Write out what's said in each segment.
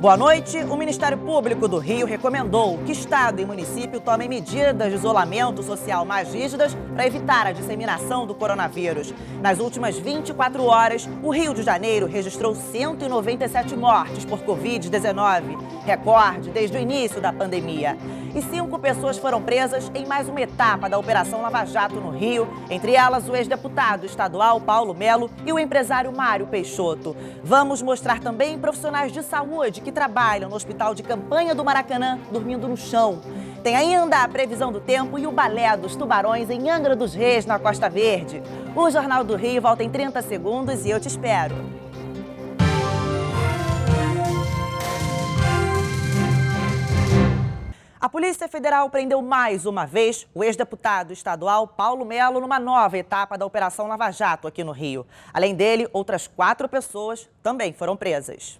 Boa noite. O Ministério Público do Rio recomendou que Estado e município tomem medidas de isolamento social mais rígidas para evitar a disseminação do coronavírus. Nas últimas 24 horas, o Rio de Janeiro registrou 197 mortes por Covid-19, recorde desde o início da pandemia. E 5 pessoas foram presas em mais uma etapa da Operação Lava Jato no Rio, entre elas o ex-deputado estadual Paulo Melo e o empresário Mário Peixoto. Vamos mostrar também profissionais de saúde que trabalham no Hospital de Campanha do Maracanã dormindo no chão. Tem ainda a previsão do tempo e o balé dos tubarões em Angra dos Reis, na Costa Verde. O Jornal do Rio volta em 30 segundos e eu te espero. A Polícia Federal prendeu mais uma vez o ex-deputado estadual Paulo Melo numa nova etapa da Operação Lava Jato aqui no Rio. Além dele, outras 4 pessoas também foram presas.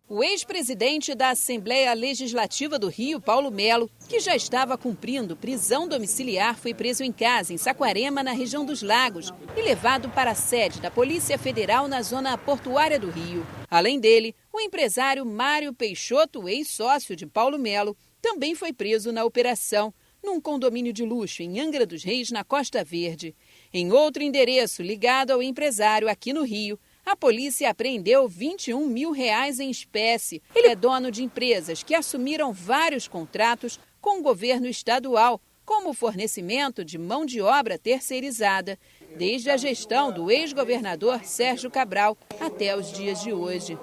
O ex-presidente da Assembleia Legislativa do Rio, Paulo Melo, que já estava cumprindo prisão domiciliar, foi preso em casa, em Saquarema, na região dos Lagos, e levado para a sede da Polícia Federal na zona portuária do Rio. Além dele, o empresário Mário Peixoto, ex-sócio de Paulo Melo, também foi preso na operação, num condomínio de luxo em Angra dos Reis, na Costa Verde. Em outro endereço ligado ao empresário aqui no Rio, a polícia apreendeu R$21 mil em espécie. Ele é dono de empresas que assumiram vários contratos com o governo estadual, como o fornecimento de mão de obra terceirizada, desde a gestão do ex-governador Sérgio Cabral até os dias de hoje.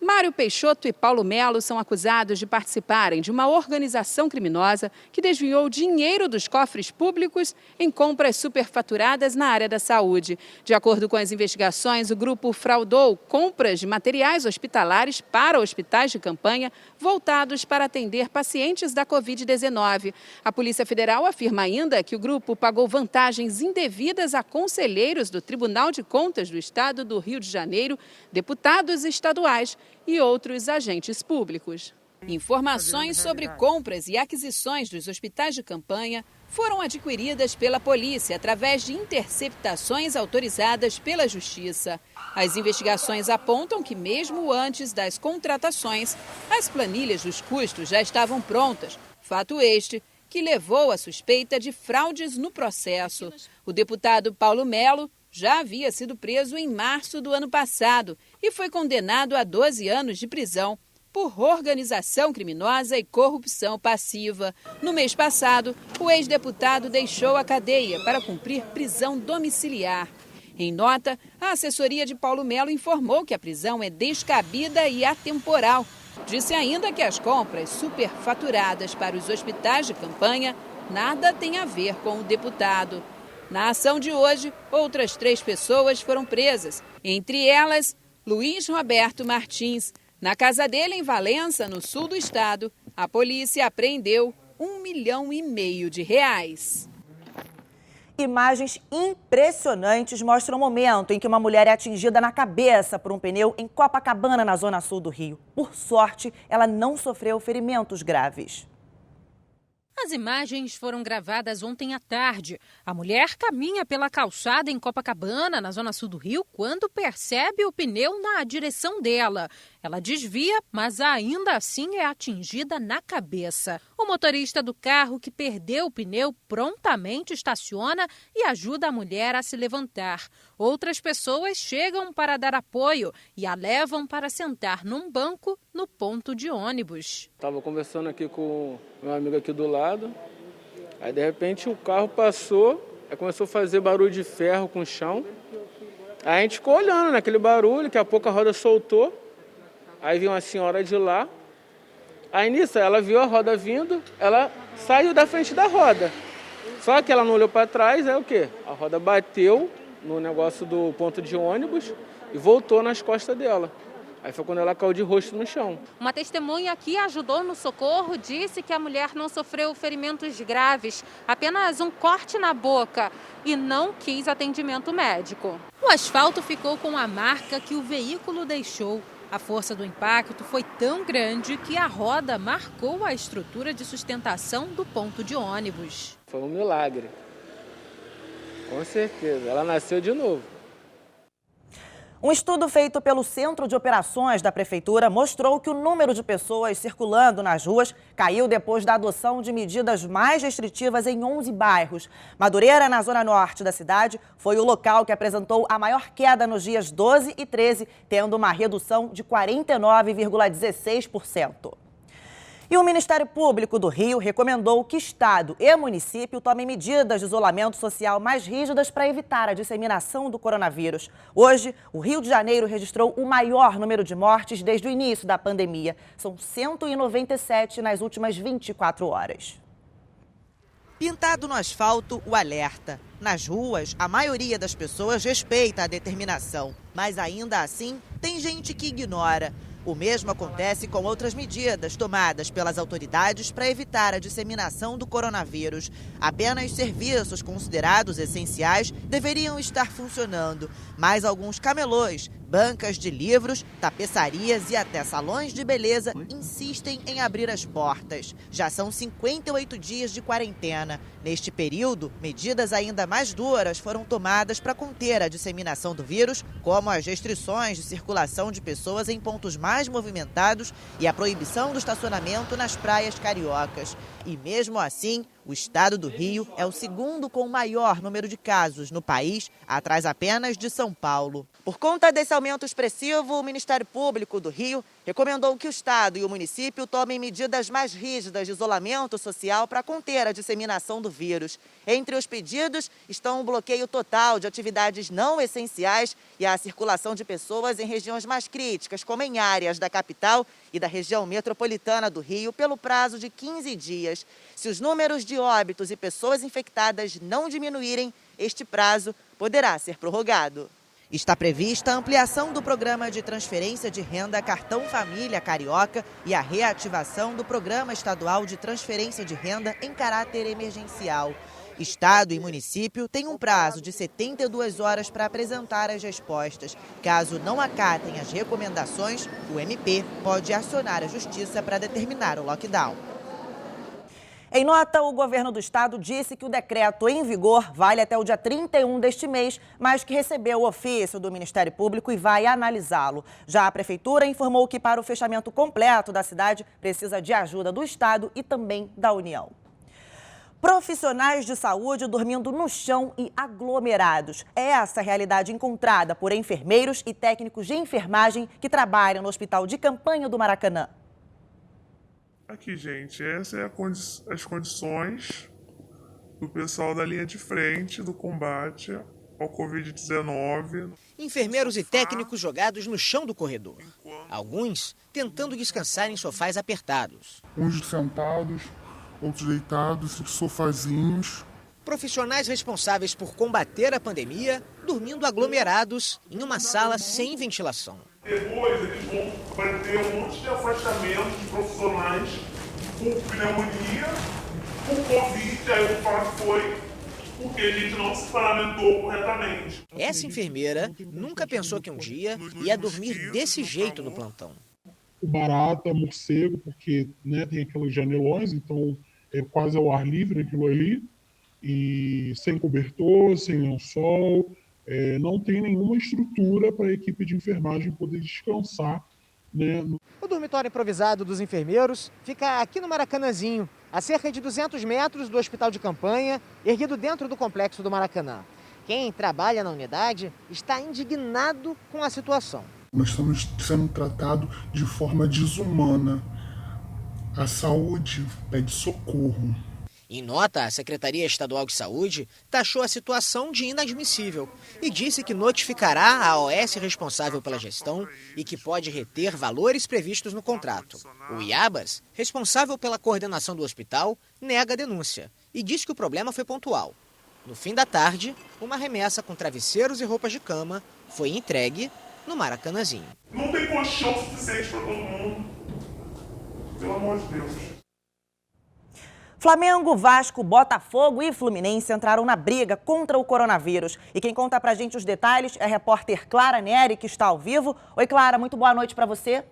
Mário Peixoto e Paulo Melo são acusados de participarem de uma organização criminosa que desviou dinheiro dos cofres públicos em compras superfaturadas na área da saúde. De acordo com as investigações, o grupo fraudou compras de materiais hospitalares para hospitais de campanha voltados para atender pacientes da Covid-19. A Polícia Federal afirma ainda que o grupo pagou vantagens indevidas a conselheiros do Tribunal de Contas do Estado do Rio de Janeiro, deputados estaduais e outros agentes públicos. Informações sobre compras e aquisições dos hospitais de campanha foram adquiridas pela polícia através de interceptações autorizadas pela Justiça. As investigações apontam que, mesmo antes das contratações, as planilhas dos custos já estavam prontas. Fato este que levou à suspeita de fraudes no processo. O deputado Paulo Melo já havia sido preso em março do ano passado e foi condenado a 12 anos de prisão por organização criminosa e corrupção passiva. No mês passado, o ex-deputado deixou a cadeia para cumprir prisão domiciliar. Em nota, a assessoria de Paulo Melo informou que a prisão é descabida e atemporal. Disse ainda que as compras superfaturadas para os hospitais de campanha nada têm a ver com o deputado. Na ação de hoje, outras 3 pessoas foram presas, entre elas Luiz Roberto Martins. Na casa dele, em Valença, no sul do estado, a polícia apreendeu R$1,5 milhão. Imagens impressionantes mostram o momento em que uma mulher é atingida na cabeça por um pneu em Copacabana, na zona sul do Rio. Por sorte, ela não sofreu ferimentos graves. As imagens foram gravadas ontem à tarde. A mulher caminha pela calçada em Copacabana, na zona sul do Rio, quando percebe o pneu na direção dela. Ela desvia, mas ainda assim é atingida na cabeça. O motorista do carro, que perdeu o pneu, prontamente estaciona e ajuda a mulher a se levantar. Outras pessoas chegam para dar apoio e a levam para sentar num banco no ponto de ônibus. Estava conversando aqui com meu amigo aqui do lado, aí de repente o carro passou, aí começou a fazer barulho de ferro com o chão. Aí a gente ficou olhando naquele barulho, daqui a pouco a roda soltou, aí viu uma senhora de lá. Aí nisso ela viu a roda vindo, ela saiu da frente da roda. Só que ela não olhou para trás, aí o quê? A roda bateu no negócio do ponto de ônibus e voltou nas costas dela. Aí foi quando ela caiu de rosto no chão. Uma testemunha que ajudou no socorro disse que a mulher não sofreu ferimentos graves, apenas um corte na boca e não quis atendimento médico. O asfalto ficou com a marca que o veículo deixou. A força do impacto foi tão grande que a roda marcou a estrutura de sustentação do ponto de ônibus. Foi um milagre. Com certeza. Ela nasceu de novo. Um estudo feito pelo Centro de Operações da Prefeitura mostrou que o número de pessoas circulando nas ruas caiu depois da adoção de medidas mais restritivas em 11 bairros. Madureira, na zona norte da cidade, foi o local que apresentou a maior queda nos dias 12 e 13, tendo uma redução de 49,16%. E o Ministério Público do Rio recomendou que Estado e município tomem medidas de isolamento social mais rígidas para evitar a disseminação do coronavírus. Hoje, o Rio de Janeiro registrou o maior número de mortes desde o início da pandemia. São 197 nas últimas 24 horas. Pintado no asfalto, o alerta. Nas ruas, a maioria das pessoas respeita a determinação, mas ainda assim, tem gente que ignora. O mesmo acontece com outras medidas tomadas pelas autoridades para evitar a disseminação do coronavírus. Apenas serviços considerados essenciais deveriam estar funcionando, mas alguns camelôs, bancas de livros, tapeçarias e até salões de beleza insistem em abrir as portas. Já são 58 dias de quarentena. Neste período, medidas ainda mais duras foram tomadas para conter a disseminação do vírus, como as restrições de circulação de pessoas em pontos mais movimentados e a proibição do estacionamento nas praias cariocas. E mesmo assim, o estado do Rio é o segundo com o maior número de casos no país, atrás apenas de São Paulo. Por conta desse aumento expressivo, o Ministério Público do Rio recomendou que o estado e o município tomem medidas mais rígidas de isolamento social para conter a disseminação do vírus. Entre os pedidos estão o bloqueio total de atividades não essenciais e a circulação de pessoas em regiões mais críticas, como em áreas da capital e da região metropolitana do Rio, pelo prazo de 15 dias. Se os números de óbitos e pessoas infectadas não diminuírem, este prazo poderá ser prorrogado. Está prevista a ampliação do programa de transferência de renda Cartão Família Carioca e a reativação do Programa Estadual de Transferência de Renda em caráter emergencial. Estado e município têm um prazo de 72 horas para apresentar as respostas. Caso não acatem as recomendações, o MP pode acionar a Justiça para determinar o lockdown. Em nota, o governo do estado disse que o decreto em vigor vale até o dia 31 deste mês, mas que recebeu o ofício do Ministério Público e vai analisá-lo. Já a prefeitura informou que para o fechamento completo da cidade precisa de ajuda do estado e também da União. Profissionais de saúde dormindo no chão e aglomerados. É essa a realidade encontrada por enfermeiros e técnicos de enfermagem que trabalham no Hospital de Campanha do Maracanã. Aqui, gente, essas são as condições do pessoal da linha de frente do combate ao Covid-19. Enfermeiros e técnicos jogados no chão do corredor. Alguns tentando descansar em sofás apertados. Uns sentados, outros deitados em sofazinhos. Profissionais responsáveis por combater a pandemia dormindo aglomerados em uma sala sem ventilação. Depois vai ter um monte de afastamento de profissionais por pneumonia, por Covid, aí eu vou falar que foi porque a gente não se paramentou corretamente. Essa enfermeira nunca pensou que um dia ia dormir desse jeito no plantão. Barata, morcego, porque tem aquelas janelões, então é quase ao ar livre aquilo ali, e sem cobertor, sem lençol. Não tem nenhuma estrutura para a equipe de enfermagem poder descansar. O dormitório improvisado dos enfermeiros fica aqui no Maracanãzinho, a cerca de 200 metros do Hospital de Campanha, erguido dentro do complexo do Maracanã. Quem trabalha na unidade está indignado com a situação. Nós estamos sendo tratados de forma desumana. A saúde pede socorro. Em nota, a Secretaria Estadual de Saúde taxou a situação de inadmissível e disse que notificará a OS responsável pela gestão e que pode reter valores previstos no contrato. O Iabas, responsável pela coordenação do hospital, nega a denúncia e diz que o problema foi pontual. No fim da tarde, uma remessa com travesseiros e roupas de cama foi entregue no Maracanãzinho. Não tem colchão suficiente para todo mundo. Pelo amor de Deus. Flamengo, Vasco, Botafogo e Fluminense entraram na briga contra o coronavírus. E quem conta pra gente os detalhes é a repórter Clara Neri, que está ao vivo. Oi, Clara, muito boa noite para você.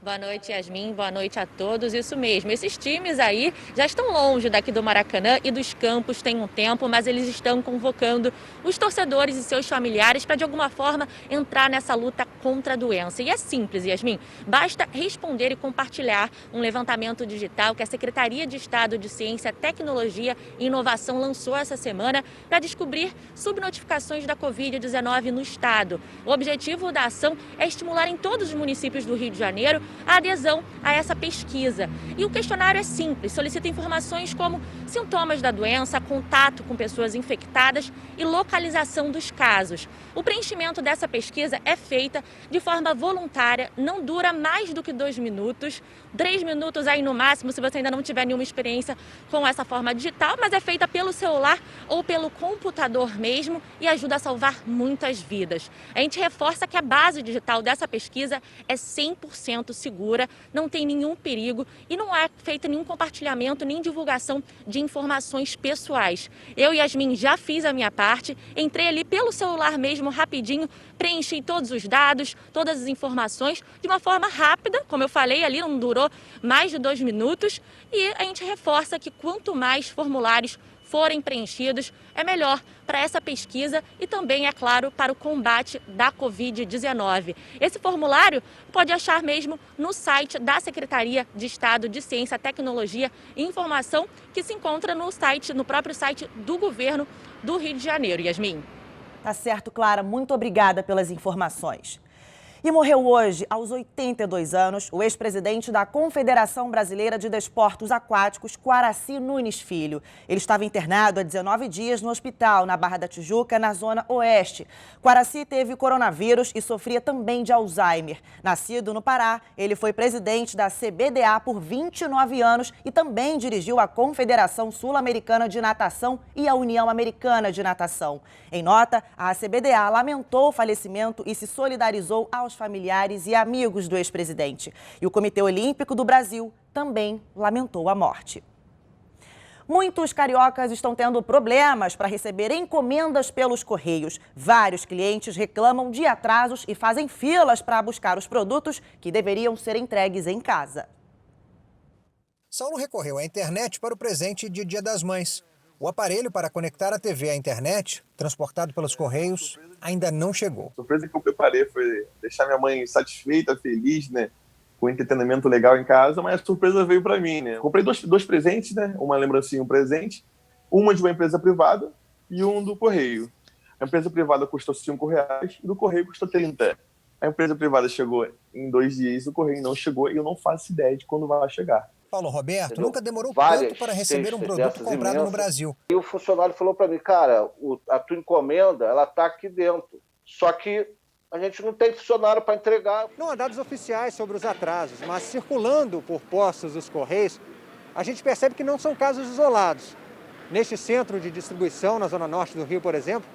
Boa noite, Yasmin. Boa noite a todos. Isso mesmo, esses times aí já estão longe daqui do Maracanã e dos campos tem um tempo, mas eles estão convocando os torcedores e seus familiares para, de alguma forma, entrar nessa luta contra a doença. E é simples, Yasmin. Basta responder e compartilhar um levantamento digital que a Secretaria de Estado de Ciência, Tecnologia e Inovação lançou essa semana para descobrir subnotificações da Covid-19 no estado. O objetivo da ação é estimular em todos os municípios do Rio de Janeiro a adesão a essa pesquisa. E o questionário é simples, solicita informações como sintomas da doença, contato com pessoas infectadas e localização dos casos. O preenchimento dessa pesquisa é feita de forma voluntária, não dura mais do que 2 minutos, 3 minutos aí no máximo, se você ainda não tiver nenhuma experiência com essa forma digital, mas é feita pelo celular ou pelo computador mesmo e ajuda a salvar muitas vidas. A gente reforça que a base digital dessa pesquisa é 100% segura, não tem nenhum perigo e não é feito nenhum compartilhamento nem divulgação de informações pessoais. Eu, Yasmin, já fiz a minha parte, entrei ali pelo celular mesmo rapidinho, preenchi todos os dados, todas as informações de uma forma rápida, como eu falei ali, não durou mais de 2 minutos e a gente reforça que quanto mais formulários forem preenchidos, é melhor para essa pesquisa e também, é claro, para o combate da Covid-19. Esse formulário pode achar mesmo no site da Secretaria de Estado de Ciência, Tecnologia e Informação, que se encontra no próprio site do governo do Rio de Janeiro. Yasmin. Tá certo, Clara. Muito obrigada pelas informações. E morreu hoje, aos 82 anos, o ex-presidente da Confederação Brasileira de Desportos Aquáticos, Quaraci Nunes Filho. Ele estava internado há 19 dias no hospital, na Barra da Tijuca, na Zona Oeste. Quaraci teve coronavírus e sofria também de Alzheimer. Nascido no Pará, ele foi presidente da CBDA por 29 anos e também dirigiu a Confederação Sul-Americana de Natação e a União Americana de Natação. Em nota, a CBDA lamentou o falecimento e se solidarizou aos familiares e amigos do ex-presidente. E o Comitê Olímpico do Brasil também lamentou a morte. Muitos cariocas estão tendo problemas para receber encomendas pelos Correios. Vários clientes reclamam de atrasos e fazem filas para buscar os produtos que deveriam ser entregues em casa. Saulo recorreu à internet para o presente de Dia das Mães. O aparelho para conectar a TV à internet, transportado pelos Correios, ainda não chegou. A surpresa que eu preparei foi deixar minha mãe satisfeita, feliz, né? Com entretenimento legal em casa, mas a surpresa veio para mim, né? Comprei dois presentes, né? Uma lembrancinha e um presente. Uma de uma empresa privada e um do Correio. A empresa privada custou R$5 e do Correio custou 30. A empresa privada chegou em 2 dias, o Correio não chegou e eu não faço ideia de quando vai chegar. Paulo Roberto nunca demorou tanto para receber um produto comprado no Brasil. E o funcionário falou para mim, cara, a tua encomenda, ela está aqui dentro. Só que a gente não tem funcionário para entregar. Não há dados oficiais sobre os atrasos, mas circulando por postos dos Correios, a gente percebe que não são casos isolados. Neste centro de distribuição, na Zona Norte do Rio, por exemplo,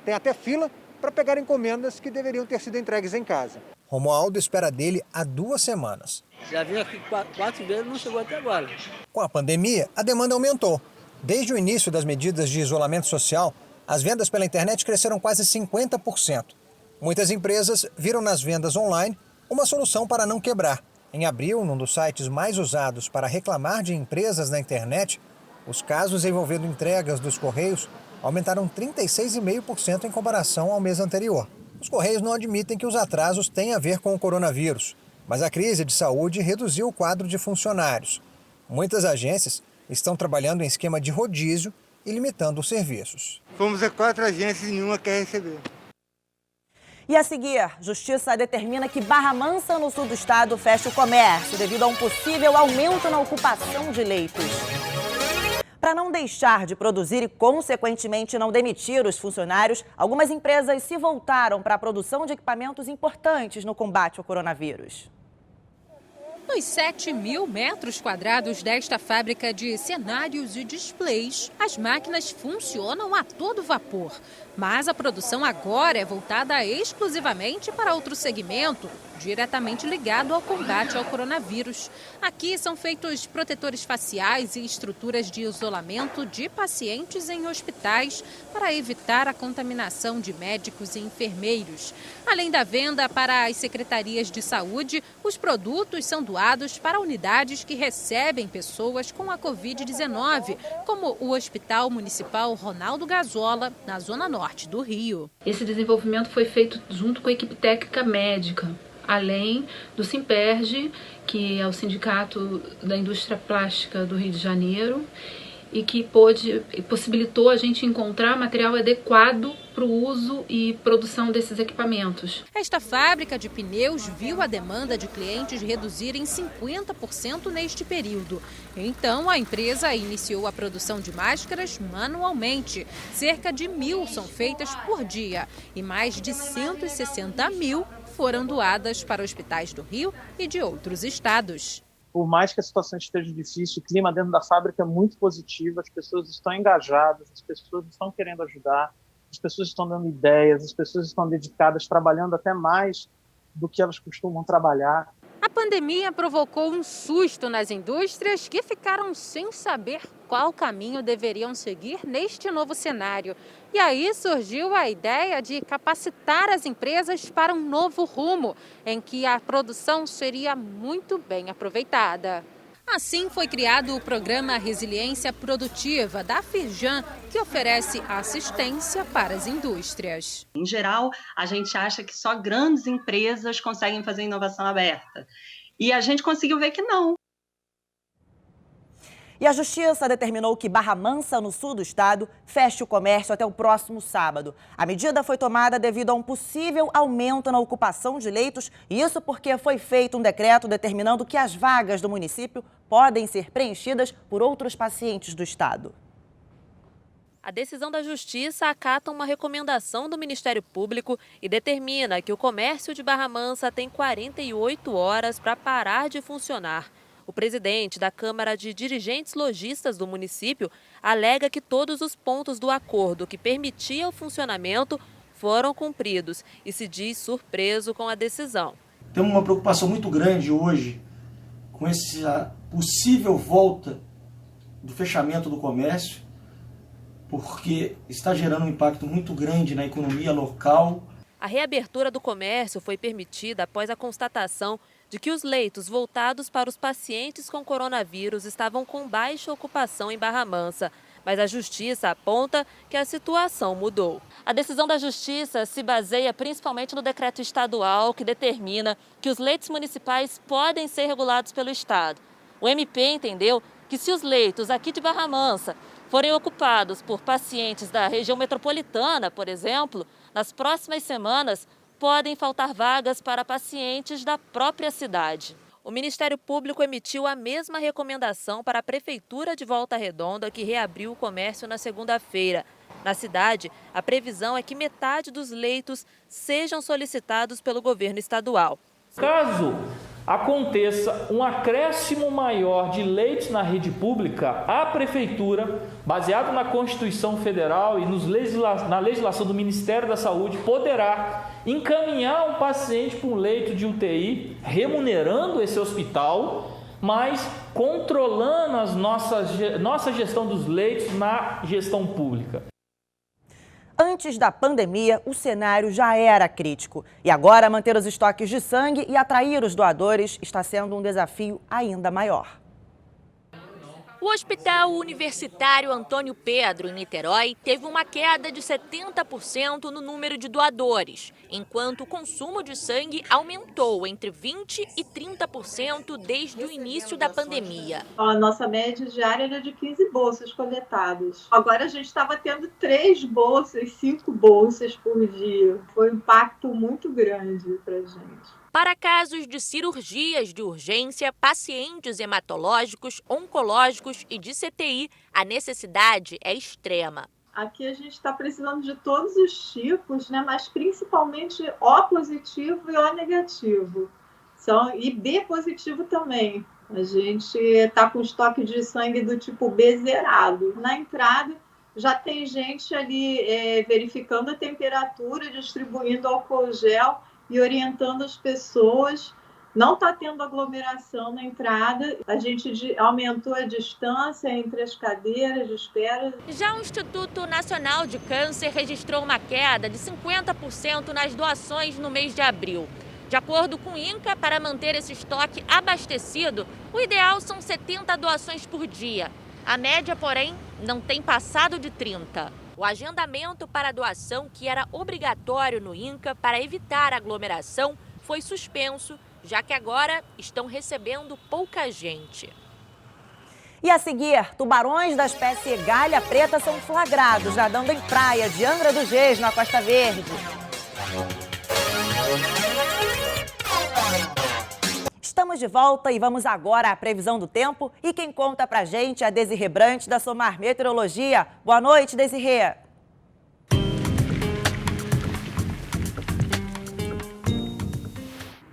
tem até fila para pegar encomendas que deveriam ter sido entregues em casa. Romualdo espera dele há 2 semanas. Já vim aqui 4 vezes e não chegou até agora. Com a pandemia, a demanda aumentou. Desde o início das medidas de isolamento social, as vendas pela internet cresceram quase 50%. Muitas empresas viram nas vendas online uma solução para não quebrar. Em abril, num dos sites mais usados para reclamar de empresas na internet, os casos envolvendo entregas dos Correios aumentaram 36,5% em comparação ao mês anterior. Os Correios não admitem que os atrasos têm a ver com o coronavírus, mas a crise de saúde reduziu o quadro de funcionários. Muitas agências estão trabalhando em esquema de rodízio e limitando os serviços. Fomos a 4 agências e nenhuma quer receber. E a seguir, Justiça determina que Barra Mansa, no sul do estado, feche o comércio devido a um possível aumento na ocupação de leitos. Para não deixar de produzir e, consequentemente, não demitir os funcionários, algumas empresas se voltaram para a produção de equipamentos importantes no combate ao coronavírus. Nos 7.000 metros quadrados desta fábrica de cenários e displays, as máquinas funcionam a todo vapor. Mas a produção agora é voltada exclusivamente para outro segmento, diretamente ligado ao combate ao coronavírus. Aqui são feitos protetores faciais e estruturas de isolamento de pacientes em hospitais para evitar a contaminação de médicos e enfermeiros. Além da venda para as secretarias de saúde, os produtos são doados para unidades que recebem pessoas com a Covid-19, como o Hospital Municipal Ronaldo Gazola, na Zona Norte do Rio. Esse desenvolvimento foi feito junto com a equipe técnica médica, além do Simperge, que é o Sindicato da Indústria Plástica do Rio de Janeiro, e que possibilitou a gente encontrar material adequado para o uso e produção desses equipamentos. Esta fábrica de pneus viu a demanda de clientes reduzir em 50% neste período. Então, a empresa iniciou a produção de máscaras manualmente. Cerca de 1.000 são feitas por dia e mais de 160.000 foram doadas para hospitais do Rio e de outros estados. Por mais que a situação esteja difícil, o clima dentro da fábrica é muito positivo, as pessoas estão engajadas, as pessoas estão querendo ajudar, as pessoas estão dando ideias, as pessoas estão dedicadas, trabalhando até mais do que elas costumam trabalhar. A pandemia provocou um susto nas indústrias que ficaram sem saber qual caminho deveriam seguir neste novo cenário. E aí surgiu a ideia de capacitar as empresas para um novo rumo, em que a produção seria muito bem aproveitada. Assim foi criado o programa Resiliência Produtiva da Firjan, que oferece assistência para as indústrias. Em geral, a gente acha que só grandes empresas conseguem fazer inovação aberta. E a gente conseguiu ver que não. E a Justiça determinou que Barra Mansa, no sul do estado, feche o comércio até o próximo sábado. A medida foi tomada devido a um possível aumento na ocupação de leitos, e isso porque foi feito um decreto determinando que as vagas do município podem ser preenchidas por outros pacientes do estado. A decisão da Justiça acata uma recomendação do Ministério Público e determina que o comércio de Barra Mansa tem 48 horas para parar de funcionar. O presidente da Câmara de Dirigentes Lojistas do município alega que todos os pontos do acordo que permitia o funcionamento foram cumpridos e se diz surpreso com a decisão. Temos uma preocupação muito grande hoje com essa possível volta do fechamento do comércio, porque está gerando um impacto muito grande na economia local. A reabertura do comércio foi permitida após a constatação de que os leitos voltados para os pacientes com coronavírus estavam com baixa ocupação em Barra Mansa, mas a Justiça aponta que a situação mudou. A decisão da Justiça se baseia principalmente no decreto estadual que determina que os leitos municipais podem ser regulados pelo Estado. O MP entendeu que se os leitos aqui de Barra Mansa forem ocupados por pacientes da região metropolitana, por exemplo, nas próximas semanas podem faltar vagas para pacientes da própria cidade. O Ministério Público emitiu a mesma recomendação para a Prefeitura de Volta Redonda, que reabriu o comércio na segunda-feira. Na cidade, a previsão é que metade dos leitos sejam solicitados pelo governo estadual. Caso aconteça um acréscimo maior de leitos na rede pública, a Prefeitura, baseado na Constituição Federal e na legislação do Ministério da Saúde, poderá encaminhar um paciente para um leito de UTI, remunerando esse hospital, mas controlando a nossa gestão dos leitos na gestão pública. Antes da pandemia, o cenário já era crítico. E agora, manter os estoques de sangue e atrair os doadores está sendo um desafio ainda maior. O Hospital Universitário Antônio Pedro, em Niterói, teve uma queda de 70% no número de doadores, enquanto o consumo de sangue aumentou entre 20% e 30% desde o início da pandemia. A nossa média diária era de 15 bolsas coletadas. Agora a gente estava tendo 3 bolsas, 5 bolsas por dia. Foi um impacto muito grande para a gente. Para casos de cirurgias de urgência, pacientes hematológicos, oncológicos e de CTI, a necessidade é extrema. Aqui a gente está precisando de todos os tipos, né? Mas principalmente O positivo e O negativo. E B positivo também. A gente está com estoque de sangue do tipo B zerado. Na entrada, Já tem gente ali verificando a temperatura, distribuindo álcool gel e orientando as pessoas. Não está tendo aglomeração na entrada. A gente aumentou a distância entre as cadeiras de espera. Já o Instituto Nacional de Câncer registrou uma queda de 50% nas doações no mês de abril. De acordo com o INCA, para manter esse estoque abastecido, o ideal são 70 doações por dia. A média, porém, não tem passado de 30. O agendamento para a doação, que era obrigatório no INCA para evitar aglomeração, foi suspenso, já que agora estão recebendo pouca gente. E a seguir, tubarões da espécie galha preta são flagrados nadando em praia de Angra dos Reis, na Costa Verde. Estamos de volta e vamos agora à previsão do tempo. E quem conta pra gente é a Desirê Brant, da Somar Meteorologia. Boa noite, Desirê.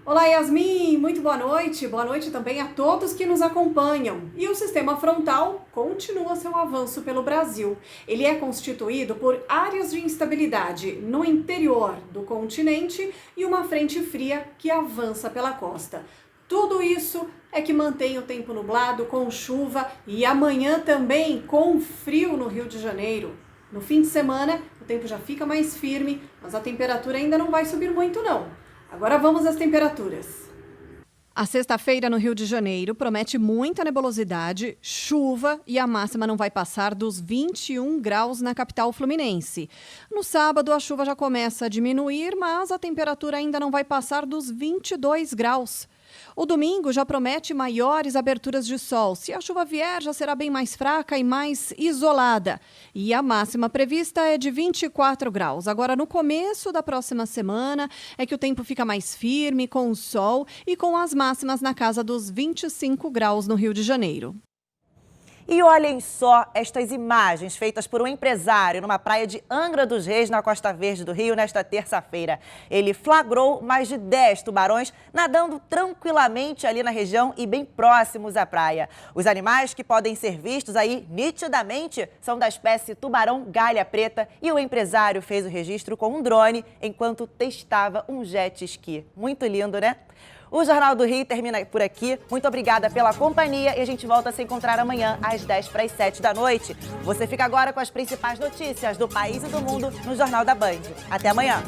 Olá, Yasmin, muito boa noite. Boa noite também a todos que nos acompanham. E o sistema frontal continua seu avanço pelo Brasil. Ele é constituído por áreas de instabilidade no interior do continente e uma frente fria que avança pela costa. Tudo isso é que mantém o tempo nublado com chuva e amanhã também com frio no Rio de Janeiro. No fim de semana, o tempo já fica mais firme, mas a temperatura ainda não vai subir muito não. Agora vamos às temperaturas. A sexta-feira no Rio de Janeiro promete muita nebulosidade, chuva e a máxima não vai passar dos 21 graus na capital fluminense. No sábado a chuva já começa a diminuir, mas a temperatura ainda não vai passar dos 22 graus. O domingo já promete maiores aberturas de sol. Se a chuva vier, já será bem mais fraca e mais isolada. E a máxima prevista é de 24 graus. Agora, no começo da próxima semana, é que o tempo fica mais firme, com o sol e com as máximas na casa dos 25 graus no Rio de Janeiro. E olhem só estas imagens feitas por um empresário numa praia de Angra dos Reis, na Costa Verde do Rio, nesta terça-feira. Ele flagrou mais de 10 tubarões nadando tranquilamente ali na região e bem próximos à praia. Os animais que podem ser vistos aí nitidamente são da espécie tubarão galha preta e o empresário fez o registro com um drone enquanto testava um jet ski. Muito lindo, né? O Jornal do Rio termina por aqui. Muito obrigada pela companhia e a gente volta a se encontrar amanhã às 10:50 da noite. Você fica agora com as principais notícias do país e do mundo no Jornal da Band. Até amanhã.